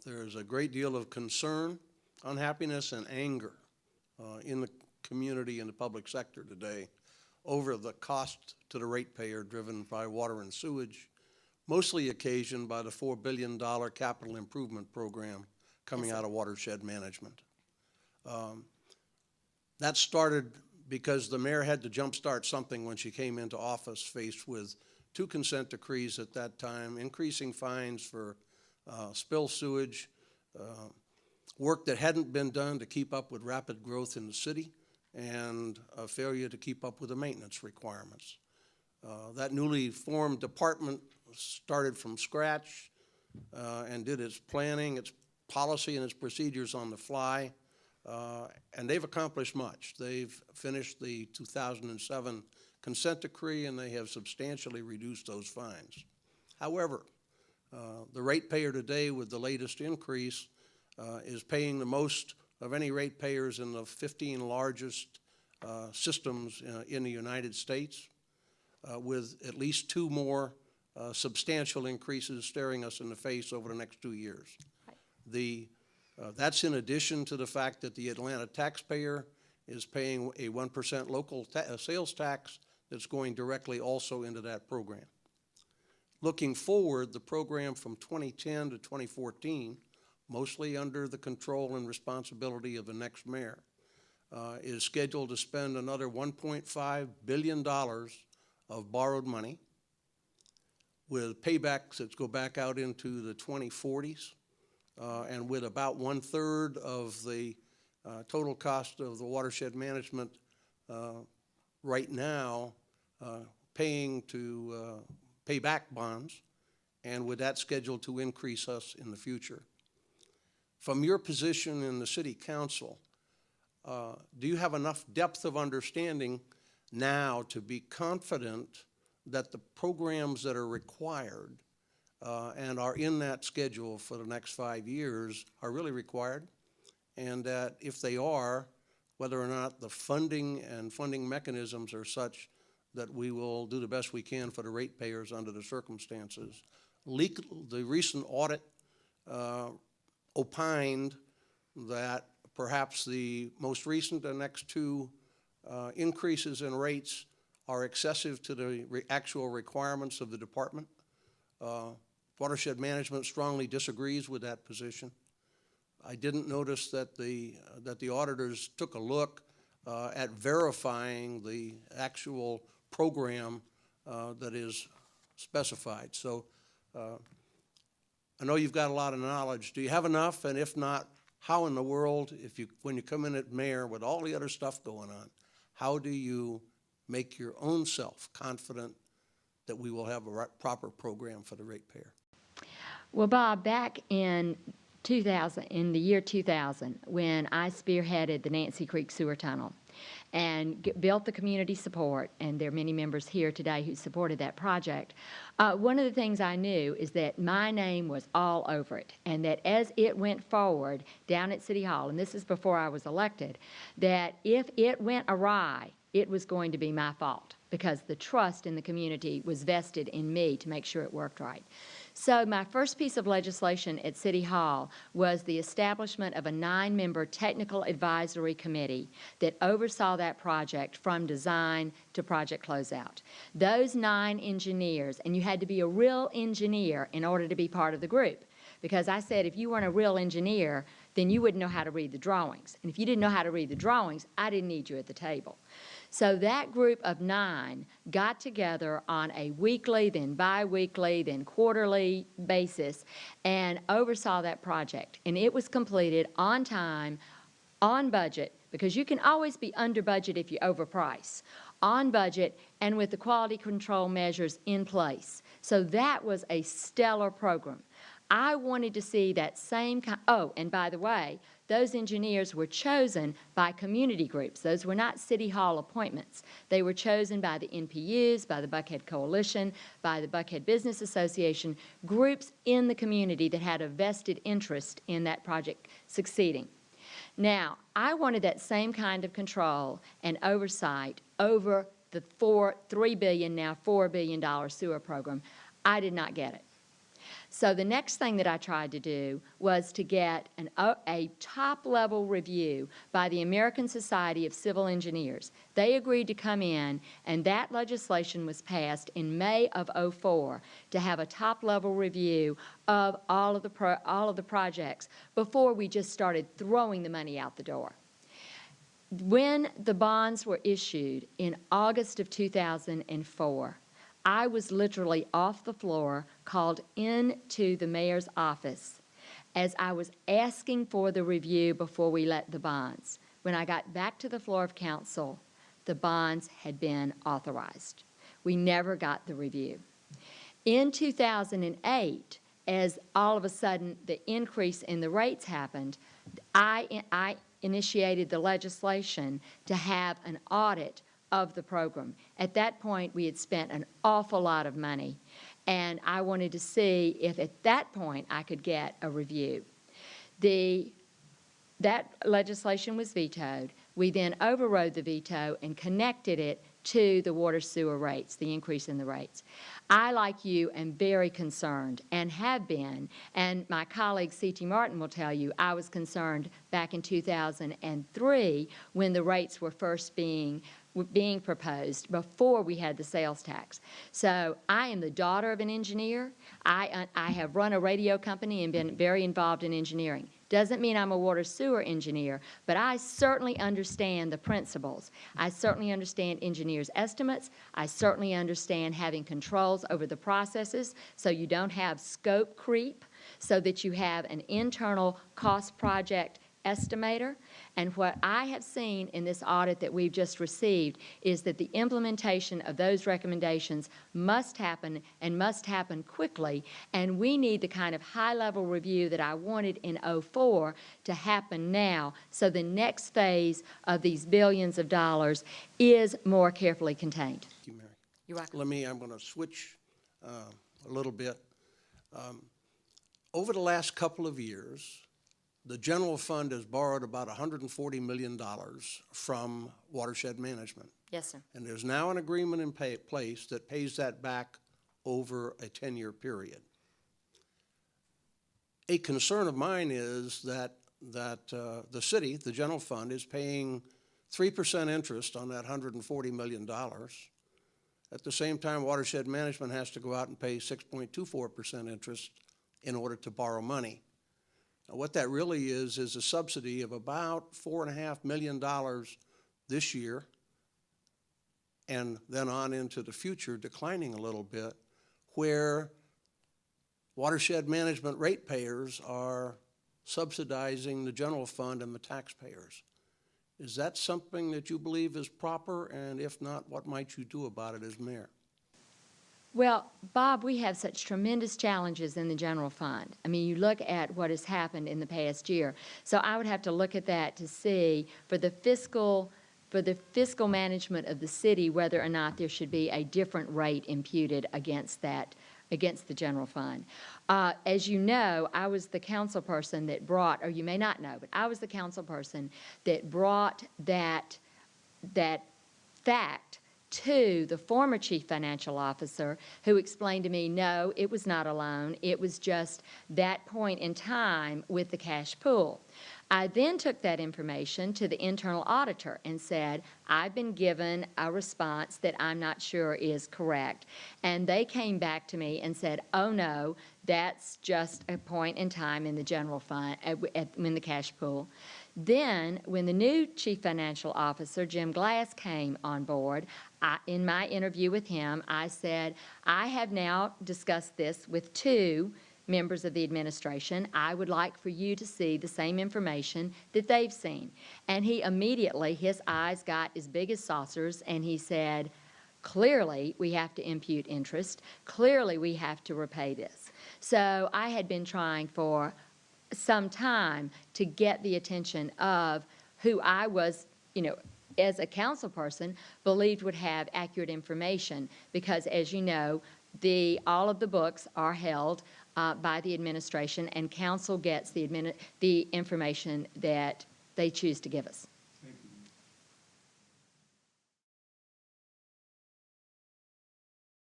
There's a great deal of concern, unhappiness, and anger in the community and the public sector today over the cost to the ratepayer driven by water and sewage, mostly occasioned by the $4 billion capital improvement program coming out of watershed management. That started because the mayor had to jumpstart something when she came into office, faced with 2 consent decrees at that time, increasing fines for spill sewage, work that hadn't been done to keep up with rapid growth in the city, and a failure to keep up with the maintenance requirements. That newly formed department started from scratch and did its planning, its policy, and its procedures on the fly, and they've accomplished much. They've finished the 2007 consent decree, and they have substantially reduced those fines. However, the ratepayer today with the latest increase is paying the most of any ratepayers in the 15 largest systems in the United States, with at least 2 more substantial increases staring us in the face over the next 2 years. Right. That's in addition to the fact that the Atlanta taxpayer is paying a 1% local sales tax that's going directly also into that program. Looking forward, the program from 2010 to 2014, mostly under the control and responsibility of the next mayor, is scheduled to spend another $1.5 billion of borrowed money with paybacks that go back out into the 2040s, and with about 1/3 of the total cost of the watershed management right now paying to pay back bonds, and with that scheduled to increase us in the future. From your position in the City Council, do you have enough depth of understanding now to be confident that the programs that are required and are in that schedule for the next 5 years are really required, and that if they are, whether or not the funding and funding mechanisms are such that we will do the best we can for the ratepayers under the circumstances? The recent audit opined that perhaps the most recent and next 2 increases in rates are excessive to the actual requirements of the department. Watershed Management strongly disagrees with that position. I didn't notice that the auditors took a look at verifying the actual program that is specified. So I know you've got a lot of knowledge. Do you have enough? And if not, how in the world, when you come in at mayor with all the other stuff going on, how do you make your own self confident that we will have a proper program for the ratepayer? Well, Bob, back in the year 2000, when I spearheaded the Nancy Creek Sewer Tunnel and built the community support, and there are many members here today who supported that project, one of the things I knew is that my name was all over it, and that as it went forward down at City Hall, and this is before I was elected, that if it went awry, it was going to be my fault, because the trust in the community was vested in me to make sure it worked right. So my first piece of legislation at City Hall was the establishment of a 9-member technical advisory committee that oversaw that project from design to project closeout. Those 9 engineers, and you had to be a real engineer in order to be part of the group, because I said if you weren't a real engineer, then you wouldn't know how to read the drawings. And if you didn't know how to read the drawings, I didn't need you at the table. So that group of 9 got together on a weekly, then bi-weekly, then quarterly basis and oversaw that project. And it was completed on time, on budget, because you can always be under budget if you overprice, on budget and with the quality control measures in place. So that was a stellar program. I wanted to see that same kind. Oh, and by the way, those engineers were chosen by community groups. Those were not City Hall appointments. They were chosen by the NPUs, by the Buckhead Coalition, by the Buckhead Business Association, groups in the community that had a vested interest in that project succeeding. Now, I wanted that same kind of control and oversight over the $3 billion, now $4 billion sewer program. I did not get it. So the next thing that I tried to do was to get a top-level review by the American Society of Civil Engineers. They agreed to come in, and that legislation was passed in May of '04 to have a top-level review of all of the projects before we just started throwing the money out the door. When the bonds were issued in August of 2004, I was literally off the floor, called into the mayor's office as I was asking for the review before we let the bonds. When I got back to the floor of council, the bonds had been authorized. We never got the review. In 2008, as all of a sudden the increase in the rates happened, I initiated the legislation to have an audit of the program. At that point, we had spent an awful lot of money, and I wanted to see if at that point I could get a review. That legislation was vetoed. We then overrode the veto and connected it to the water sewer rates, the increase in the rates. I, like you, am very concerned and have been, and my colleague C.T. Martin will tell you, I was concerned back in 2003 when the rates were first being proposed before we had the sales tax. So I am the daughter of an engineer. I have run a radio company and been very involved in engineering. Doesn't mean I'm a water sewer engineer, but I certainly understand the principles. I certainly understand engineers' estimates. I certainly understand having controls over the processes so you don't have scope creep, so that you have an internal cost project estimator. And what I have seen in this audit that we've just received is that the implementation of those recommendations must happen and must happen quickly, and we need the kind of high-level review that I wanted in '04 to happen now, so the next phase of these billions of dollars is more carefully contained. Thank you, Mary. You're welcome. I'm going to switch a little bit. Over the last couple of years, the general fund has borrowed about $140 million from watershed management. Yes, sir. And there's now an agreement in place that pays that back over a 10-year period. A concern of mine is that the city, the general fund, is paying 3% interest on that $140 million. At the same time, watershed management has to go out and pay 6.24% interest in order to borrow money. Now, what that really is a subsidy of about $4.5 million this year, and then on into the future, declining a little bit, where watershed management ratepayers are subsidizing the general fund and the taxpayers. Is that something that you believe is proper? And if not, what might you do about it as mayor? Well, Bob, we have such tremendous challenges in the general fund. I mean, you look at what has happened in the past year. So I would have to look at that to see for the fiscal management of the city whether or not there should be a different rate imputed against the general fund. As you know, I was the council person that brought, or you may not know, but I was the council person that brought that fact to the former chief financial officer, who explained to me, no, it was not a loan. It was just that point in time with the cash pool. I then took that information to the internal auditor and said, I've been given a response that I'm not sure is correct. And they came back to me and said, oh no, that's just a point in time in the general fund, in the cash pool. Then, when the new chief financial officer, Jim Glass, came on board, in my interview with him, I said, I have now discussed this with two members of the administration. I would like for you to see the same information that they've seen. And he immediately, his eyes got as big as saucers, and he said, clearly we have to impute interest. Clearly we have to repay this. So I had been trying for some time to get the attention of who I was, as a council person, believed would have accurate information, because as you know, all of the books are held by the administration, and council gets the information that they choose to give us.